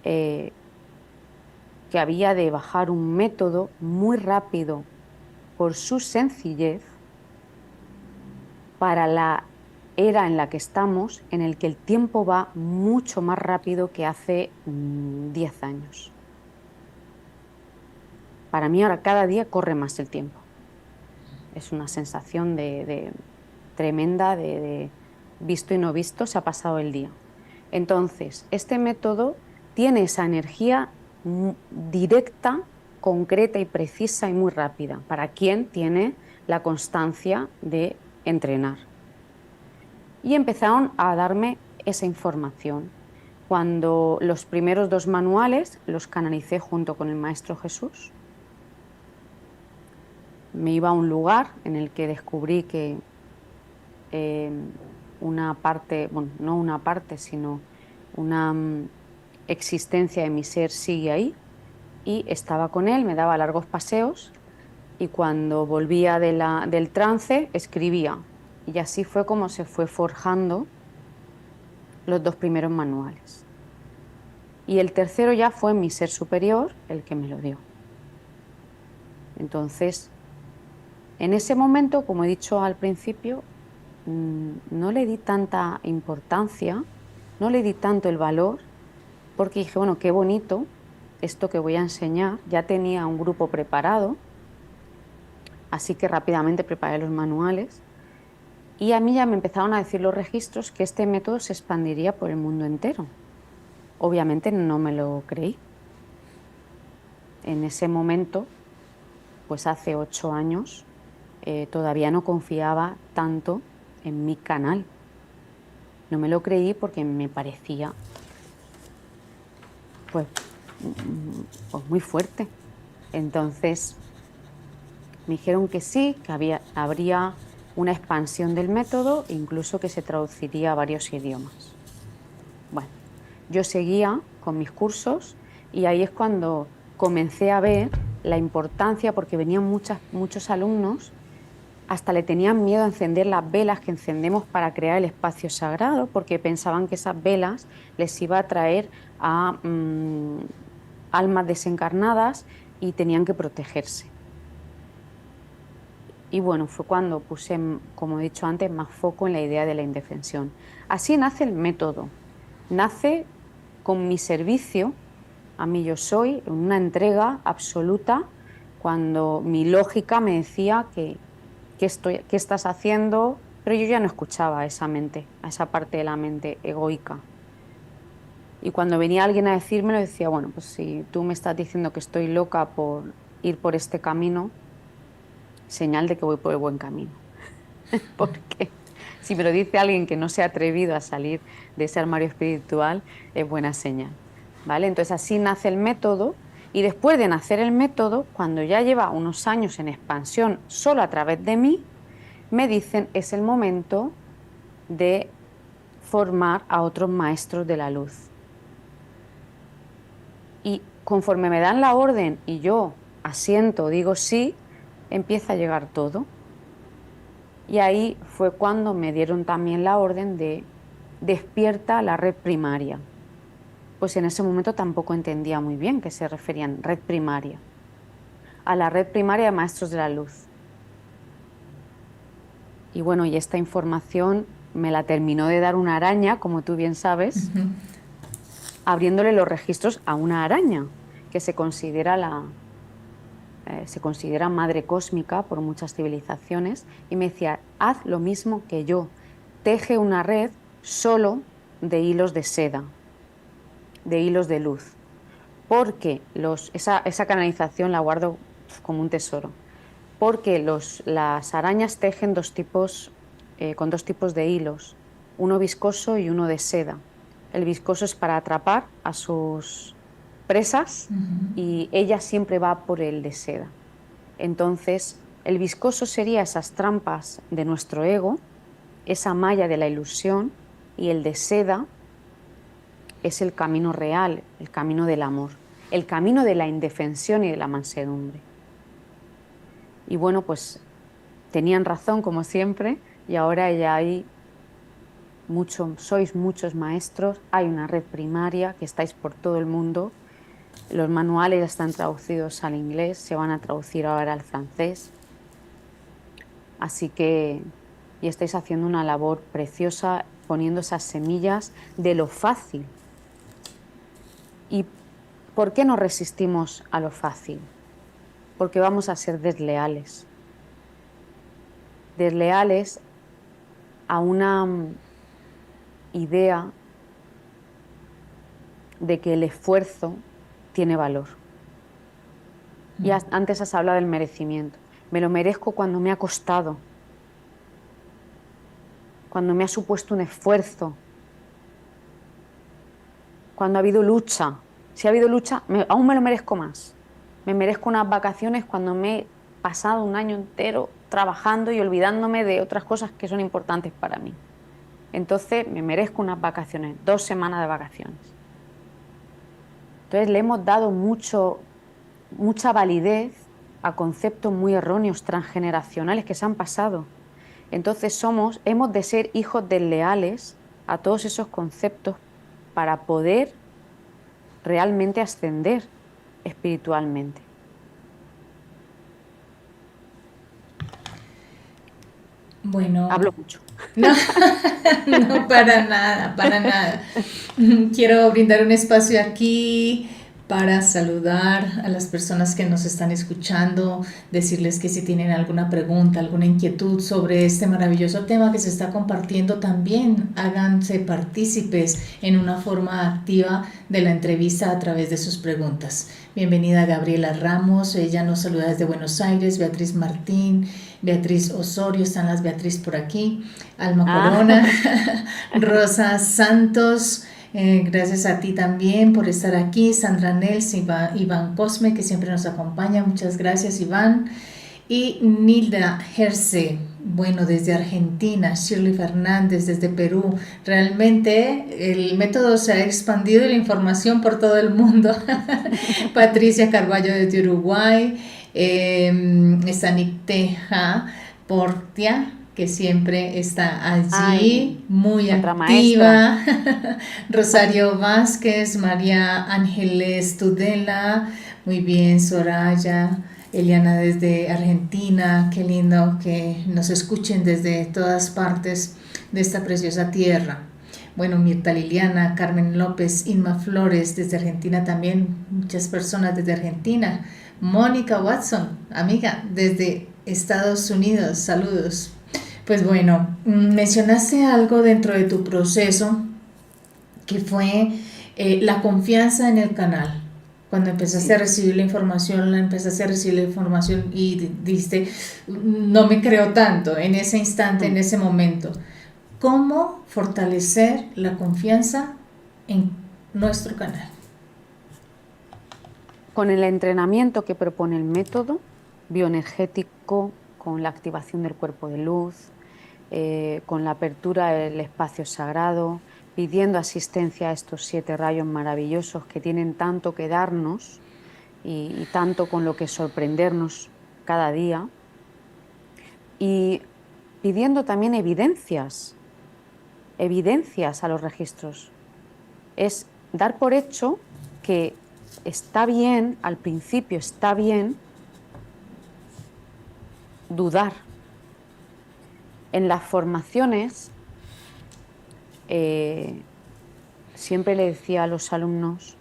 que había de bajar un método muy rápido por su sencillez para la era en la que estamos, en el que el tiempo va mucho más rápido que hace 10 años. Para mí ahora cada día corre más el tiempo. Es una sensación tremenda de visto y no visto, se ha pasado el día. Entonces, este método tiene esa energía directa, concreta y precisa y muy rápida para quien tiene la constancia de entrenar. Y empezaron a darme esa información. Cuando los primeros 2 manuales los canalicé junto con el Maestro Jesús, me iba a un lugar en el que descubrí que una parte, bueno, no una parte, sino una existencia de mi ser sigue ahí, y estaba con él, me daba largos paseos y cuando volvía del trance escribía, y así fue como se fue forjando los 2 primeros manuales. Y el tercero ya fue mi ser superior el que me lo dio. Entonces, en ese momento, como he dicho al principio, no le di tanta importancia, no le di tanto el valor, porque dije, bueno, qué bonito esto que voy a enseñar. Ya tenía un grupo preparado, así que rápidamente preparé los manuales y a mí ya me empezaron a decir los registros que este método se expandiría por el mundo entero. Obviamente no me lo creí. En ese momento, pues hace 8 años, todavía no confiaba tanto en mi canal. No me lo creí porque me parecía pues muy fuerte. Entonces me dijeron que sí, que habría una expansión del método, incluso que se traduciría a varios idiomas. Bueno, yo seguía con mis cursos y ahí es cuando comencé a ver la importancia, porque venían muchos alumnos, hasta le tenían miedo a encender las velas que encendemos para crear el espacio sagrado, porque pensaban que esas velas les iba a traer a almas desencarnadas y tenían que protegerse. Y bueno, fue cuando puse, como he dicho antes, más foco en la idea de la indefensión. Así nace el método. Nace con mi servicio a mí yo soy, en una entrega absoluta, cuando mi lógica me decía qué estás haciendo, pero yo ya no escuchaba a esa mente, a esa parte de la mente egoica. Y cuando venía alguien a decírmelo, decía, bueno, pues si tú me estás diciendo que estoy loca por ir por este camino, señal de que voy por el buen camino. Porque si me lo dice alguien que no se ha atrevido a salir de ese armario espiritual, es buena señal, ¿vale? Entonces así nace el método, y después de nacer el método, cuando ya lleva unos años en expansión solo a través de mí, me dicen es el momento de formar a otros maestros de la luz. Y conforme me dan la orden y yo asiento, digo sí, empieza a llegar todo. Y ahí fue cuando me dieron también la orden de despierta la red primaria. Pues en ese momento tampoco entendía muy bien qué se referían red primaria. A la red primaria de maestros de la luz. Y bueno, y esta información me la terminó de dar una araña, como tú bien sabes, abriéndole los registros a una araña, que se considera madre cósmica por muchas civilizaciones, y me decía, haz lo mismo que yo, teje una red solo de hilos de seda, de hilos de luz, porque esa canalización la guardo como un tesoro, porque las arañas tejen con dos tipos de hilos, uno viscoso y uno de seda. El viscoso es para atrapar a sus presas y ella siempre va por el de seda. Entonces, el viscoso sería esas trampas de nuestro ego, esa malla de la ilusión, y el de seda es el camino real, el camino del amor, el camino de la indefensión y de la mansedumbre. Y bueno, pues tenían razón como siempre, y ahora ya sois muchos maestros, hay una red primaria que estáis por todo el mundo, los manuales ya están traducidos al inglés, se van a traducir ahora al francés, así que y estáis haciendo una labor preciosa poniendo esas semillas de lo fácil. ¿Y por qué nos resistimos a lo fácil? Porque vamos a ser desleales a una idea de que el esfuerzo tiene valor. Y antes has hablado del merecimiento. Me lo merezco cuando me ha costado, cuando me ha supuesto un esfuerzo, cuando ha habido lucha. Si ha habido lucha, aún me lo merezco más. Me merezco unas vacaciones cuando me he pasado un año entero trabajando y olvidándome de otras cosas que son importantes para mí. Entonces me merezco unas vacaciones, 2 semanas de vacaciones. Entonces le hemos dado mucha validez a conceptos muy erróneos, transgeneracionales que se han pasado. Entonces hemos de ser hijos desleales a todos esos conceptos para poder realmente ascender espiritualmente. Bueno, hablo mucho. No, no, para nada, para nada. Quiero brindar un espacio aquí para saludar a las personas que nos están escuchando, decirles que si tienen alguna pregunta, alguna inquietud sobre este maravilloso tema que se está compartiendo, también háganse partícipes en una forma activa de la entrevista a través de sus preguntas. Bienvenida Gabriela Ramos, ella nos saluda desde Buenos Aires, Beatriz Martín, Beatriz Osorio, están las Beatriz por aquí, Alma Corona, Rosa Santos, gracias a ti también por estar aquí, Sandra Nels, Iván Cosme, que siempre nos acompaña, muchas gracias Iván, y Nilda Herce, bueno, desde Argentina, Shirley Fernández desde Perú. Realmente el método se ha expandido y la información por todo el mundo. Patricia Carballo desde Uruguay, Saniteja Portia, que siempre está allí, muy activa. Rosario Vázquez, María Ángeles Tudela, muy bien, Soraya. Eliana desde Argentina, qué lindo que nos escuchen desde todas partes de esta preciosa tierra. Bueno, Mirta Liliana, Carmen López, Inma Flores desde Argentina también, muchas personas desde Argentina. Mónica Watson, amiga, desde Estados Unidos, saludos. Pues bueno, mencionaste algo dentro de tu proceso que fue la confianza en el canal. Cuando empezaste a Sí. recibir la información y dijiste, no me creo tanto en ese instante, Mm. en ese momento. ¿Cómo fortalecer la confianza en nuestro canal? Con el entrenamiento que propone el método bioenergético, con la activación del cuerpo de luz, con la apertura del espacio sagrado, pidiendo asistencia a estos 7 rayos maravillosos que tienen tanto que darnos y tanto con lo que sorprendernos cada día, y pidiendo también evidencias a los registros. Es dar por hecho que está bien, al principio está bien dudar. En las formaciones eh, siempre le decía a los alumnos,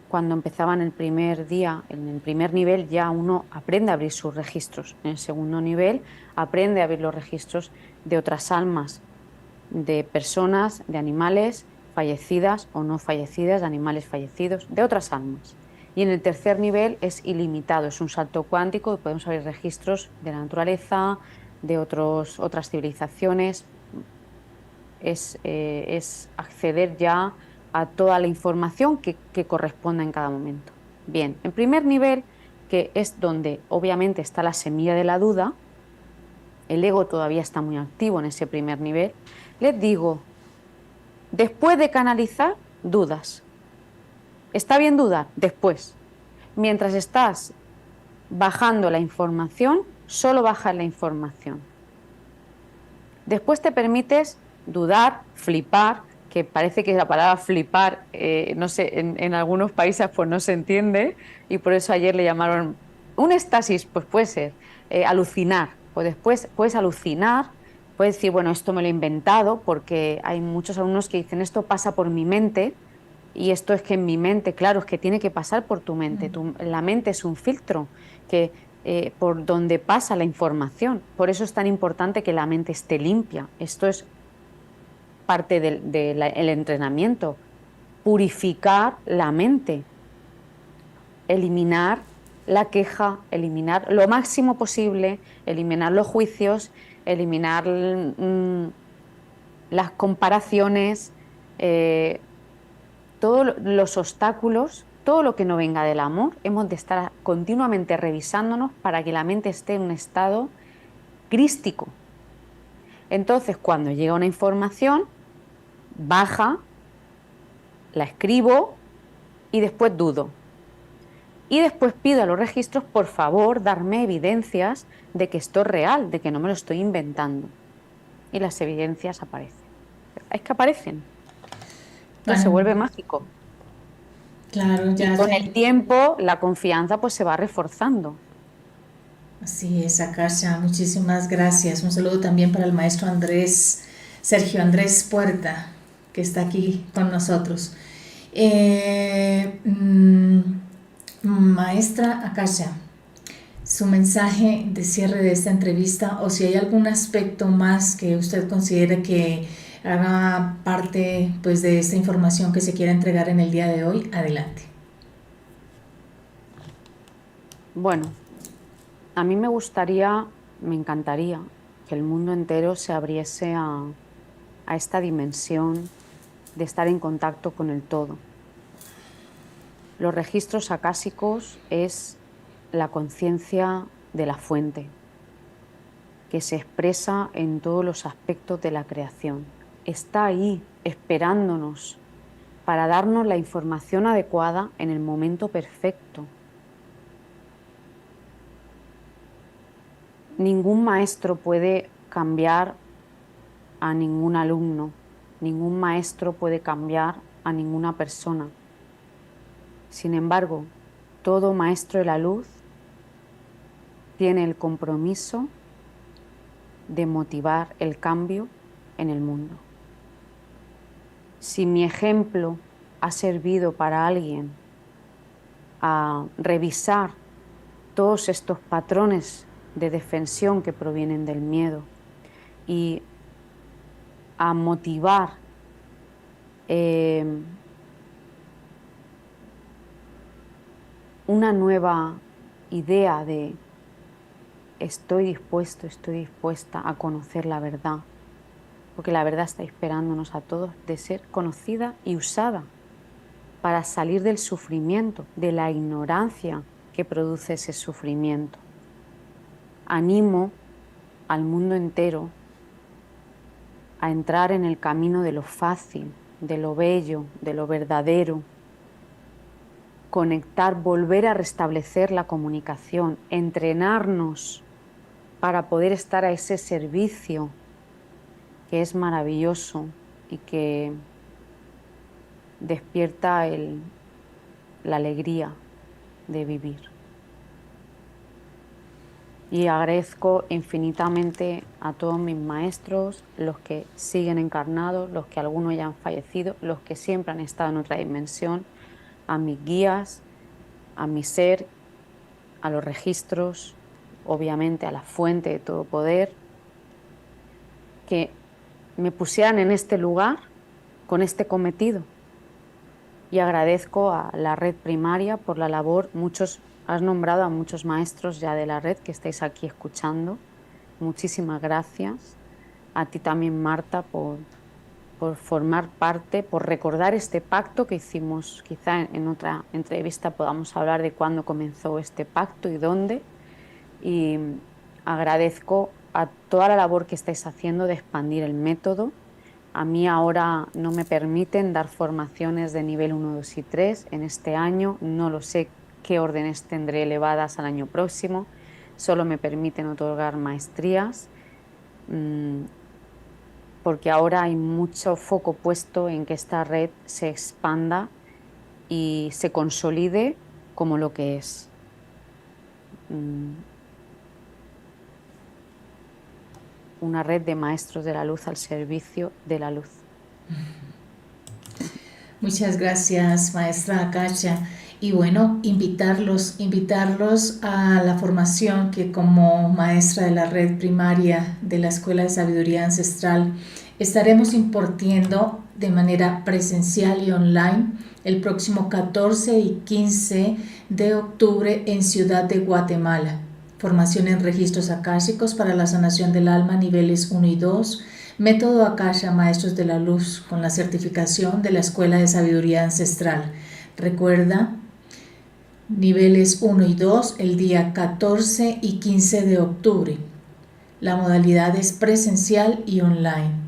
cuando empezaban el primer día, en el primer nivel ya uno aprende a abrir sus registros. En el segundo nivel aprende a abrir los registros de otras almas, de personas, de animales fallecidas o no fallecidas, de animales fallecidos, de otras almas. Y en el tercer nivel es ilimitado, es un salto cuántico y podemos abrir registros de la naturaleza, de otras civilizaciones. Es acceder ya a toda la información que corresponda en cada momento. Bien, en primer nivel, que es donde obviamente está la semilla de la duda, el ego todavía está muy activo en ese primer nivel, les digo, después de canalizar, dudas. ¿Está bien dudar? Después. Mientras estás bajando la información, solo bajas la información. Después te permites dudar, flipar, que parece que la palabra flipar, no sé, en algunos países pues no se entiende y por eso ayer le llamaron un éxtasis, pues puede ser, alucinar, pues después puedes alucinar, puedes decir, bueno, esto me lo he inventado, porque hay muchos alumnos que dicen, esto pasa por mi mente y esto es que en mi mente, claro, es que tiene que pasar por tu mente, la mente es un filtro que por donde pasa la información. Por eso es tan importante que la mente esté limpia. Esto es parte del entrenamiento. Purificar la mente, eliminar la queja, eliminar lo máximo posible, eliminar los juicios, eliminar las comparaciones, todos los obstáculos, todo lo que no venga del amor. Hemos de estar continuamente revisándonos para que la mente esté en un estado crístico. Entonces, cuando llega una información, baja, la escribo y después dudo. Y después pido a los registros, por favor, darme evidencias de que esto es real, de que no me lo estoy inventando. Y las evidencias aparecen. Es que aparecen. Entonces se Bueno, vuelve mágico. claro, Y ya, con ya. el tiempo la confianza pues se va reforzando. Así es, Akasha, muchísimas gracias. Un saludo también para el maestro Andrés, Sergio Andrés Puerta, que está aquí con nosotros. Maestra Akasha, su mensaje de cierre de esta entrevista o si hay algún aspecto más que usted considere que haga parte pues de esta información que se quiera entregar en el día de hoy, adelante. Bueno, a mí me encantaría que el mundo entero se abriese a esta dimensión de estar en contacto con el todo. Los registros acásicos es la conciencia de la fuente, que se expresa en todos los aspectos de la creación. Está ahí esperándonos para darnos la información adecuada en el momento perfecto. Ningún maestro puede cambiar a ningún alumno, ningún maestro puede cambiar a ninguna persona. Sin embargo, todo maestro de la luz tiene el compromiso de motivar el cambio en el mundo. Si mi ejemplo ha servido para alguien a revisar todos estos patrones de defensión que provienen del miedo y a motivar una nueva idea de estoy dispuesto, estoy dispuesta a conocer la verdad, porque la verdad está esperándonos a todos de ser conocida y usada para salir del sufrimiento, de la ignorancia que produce ese sufrimiento. Animo al mundo entero a entrar en el camino de lo fácil, de lo bello, de lo verdadero, conectar, volver a restablecer la comunicación, entrenarnos para poder estar a ese servicio que es maravilloso y que despierta la alegría de vivir. Y agradezco infinitamente a todos mis maestros, los que siguen encarnados, los que algunos ya han fallecido, los que siempre han estado en otra dimensión, a mis guías, a mi ser, a los registros, obviamente a la fuente de todo poder, que me pusieran en este lugar con este cometido. Y agradezco a la red primaria por la labor. Has nombrado a muchos maestros ya de la red que estáis aquí escuchando. Muchísimas gracias. A ti también, Marta, por formar parte, por recordar este pacto que hicimos. Quizá en otra entrevista podamos hablar de cuándo comenzó este pacto y dónde. Y agradezco a toda la labor que estáis haciendo de expandir el método. A mí ahora no me permiten dar formaciones de nivel 1, 2 y 3 en este año. No lo sé qué órdenes tendré elevadas al año próximo. Solo me permiten otorgar maestrías, porque ahora hay mucho foco puesto en que esta red se expanda y se consolide como lo que es. Una red de maestros de la luz al servicio de la luz. Muchas gracias, maestra Akasha. Y bueno, invitarlos a la formación que como maestra de la red primaria de la Escuela de Sabiduría Ancestral estaremos impartiendo de manera presencial y online el próximo 14 y 15 de octubre en Ciudad de Guatemala. Formación en registros akáshicos para la sanación del alma, niveles 1 y 2, método Akasha Maestros de la Luz con la certificación de la Escuela de Sabiduría Ancestral. Recuerda, niveles 1 y 2 el día 14 y 15 de octubre. La modalidad es presencial y online.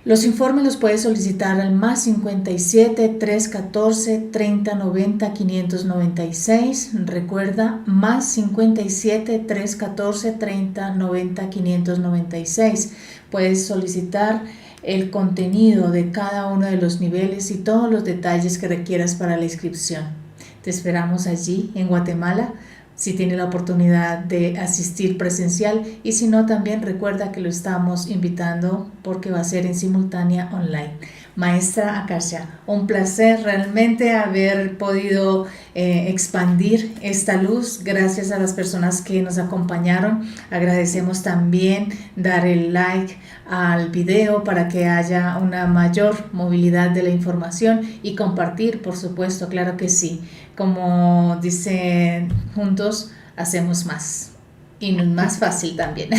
Los informes los puedes solicitar al más 57 314 3090 596. Recuerda, más 57 314 3090 596. Puedes solicitar el contenido de cada uno de los niveles y todos los detalles que requieras para la inscripción. Te esperamos allí en Guatemala, si tiene la oportunidad de asistir presencial, y si no, también recuerda que lo estamos invitando porque va a ser en simultánea online. Maestra Akasha, un placer realmente haber podido expandir esta luz. Gracias a las personas que nos acompañaron. Agradecemos también dar el like al video para que haya una mayor movilidad de la información y compartir, por supuesto, claro que sí. Como dicen, juntos hacemos más y más fácil también.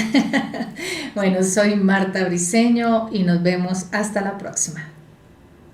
Bueno, soy Marta Briceño y nos vemos hasta la próxima.